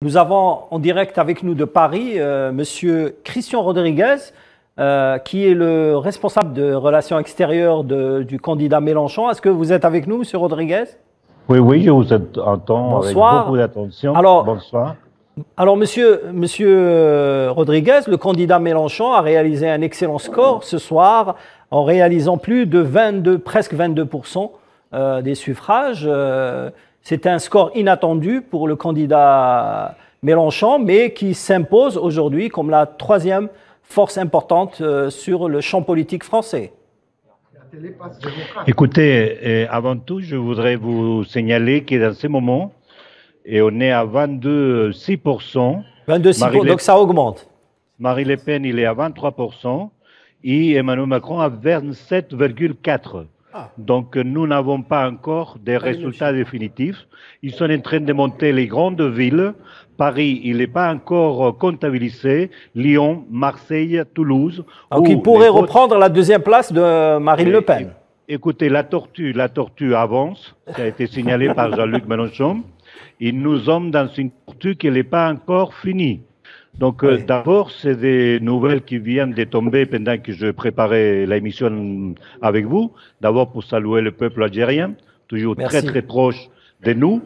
Nous avons en direct avec nous de Paris Monsieur Christian Rodriguez, qui est le responsable de relations extérieures du candidat Mélenchon. Est-ce que vous êtes avec nous, Monsieur Rodriguez? Oui, oui, je vous entends avec beaucoup d'attention. Bonsoir. Alors, monsieur Rodriguez, le candidat Mélenchon a réalisé un excellent score ce soir en réalisant plus de presque 22% des suffrages. C'est un score inattendu pour le candidat Mélenchon, mais qui s'impose aujourd'hui comme la troisième force importante sur le champ politique français. Écoutez, avant tout, je voudrais vous signaler que dans ce moment, on est à 22,6%. 22,6%, donc ça augmente. Marine Le Pen, il est à 23% et Emmanuel Macron à 27,4%. Donc, nous n'avons pas encore des résultats définitifs. Ils sont en train de monter les grandes villes. Paris, il n'est pas encore comptabilisé. Lyon, Marseille, Toulouse. Donc, il pourrait reprendre la deuxième place de Marine Le Pen. Écoutez, la tortue avance. Ça a été signalé par Jean-Luc Mélenchon. Et nous sommes dans une tortue qui n'est pas encore finie. Donc, d'abord, c'est des nouvelles qui viennent de tomber pendant que je préparais l'émission avec vous. D'abord, pour saluer le peuple algérien, toujours très, très proche de nous.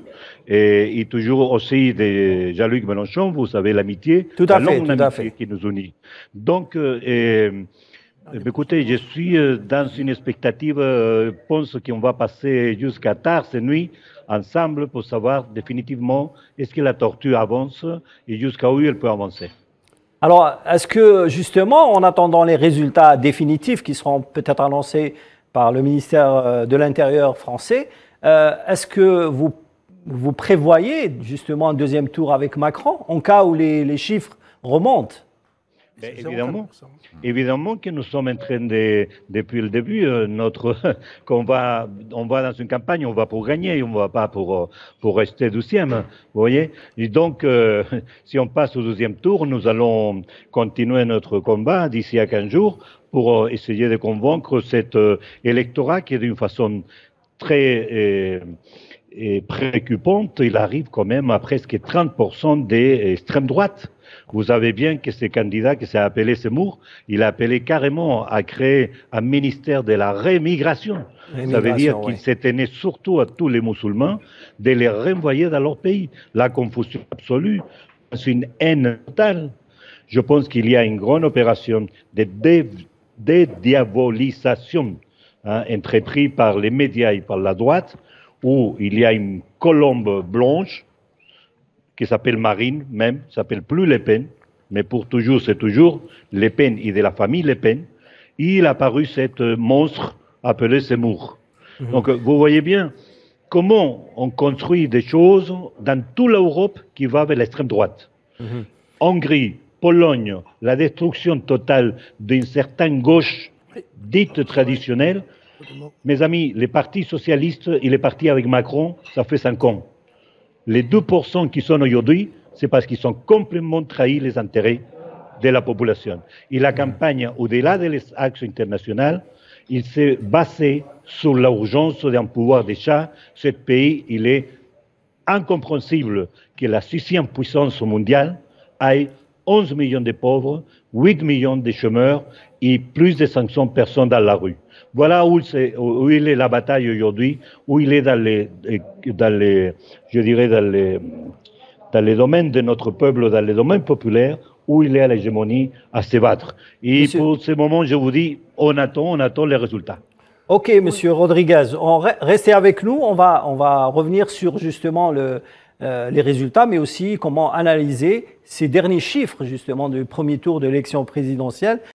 Et toujours aussi de Jean-Luc Mélenchon, vous savez, l'amitié, la longue amitié qui nous unit. Donc, écoutez, je suis dans une expectative, je pense qu'on va passer jusqu'à tard cette nuit, ensemble pour savoir définitivement est-ce que la tortue avance et jusqu'à où elle peut avancer. Alors, est-ce que justement, en attendant les résultats définitifs qui seront peut-être annoncés par le ministère de l'Intérieur français, est-ce que vous prévoyez justement un deuxième tour avec Macron en cas où les chiffres remontent? Évidemment que nous sommes en train depuis le début, on va dans une campagne, on va pour gagner, on ne va pas pour rester deuxième, vous voyez. Et donc, si on passe au deuxième tour, nous allons continuer notre combat d'ici à 15 jours pour essayer de convaincre cet électorat qui est d'une façon très préoccupante. Il arrive quand même à presque 30% des extrêmes droites. Vous savez bien que ce candidat qui s'est appelé Zemmour, il a appelé carrément à créer un ministère de la rémigration. Ça veut dire qu'il s'est tenu surtout à tous les musulmans de les renvoyer dans leur pays. La confusion absolue, c'est une haine totale. Je pense qu'il y a une grande opération de dédiabolisation entreprise par les médias et par la droite, où il y a une colombe blanche qui s'appelle Marine, même, s'appelle plus Le Pen, mais pour toujours, c'est toujours Le Pen et de la famille Le Pen. Et il a apparu cet monstre appelé Zemmour. Donc, vous voyez bien comment on construit des choses dans toute l'Europe qui va vers l'extrême droite. Hongrie, Pologne, la destruction totale d'une certaine gauche dite traditionnelle. Mes amis, les partis socialistes et les partis avec Macron, ça fait 5 ans. Les 2% qui sont aujourd'hui, c'est parce qu'ils ont complètement trahi les intérêts de la population. Et la campagne, au-delà des axes internationaux, il s'est basé sur l'urgence d'un pouvoir d'achat. Ce pays, il est incompréhensible que la 6e puissance mondiale ait 11 millions de pauvres, 8 millions de chômeurs et plus de 500 personnes dans la rue. Voilà où il est la bataille aujourd'hui, où il est dans les domaines de notre peuple, dans les domaines populaires, où il est à l'hégémonie à se battre. Et pour ce moment, je vous dis, on attend les résultats. Ok, Monsieur Rodriguez, restez avec nous. On va revenir sur justement les résultats, mais aussi comment analyser ces derniers chiffres justement du premier tour de l'élection présidentielle.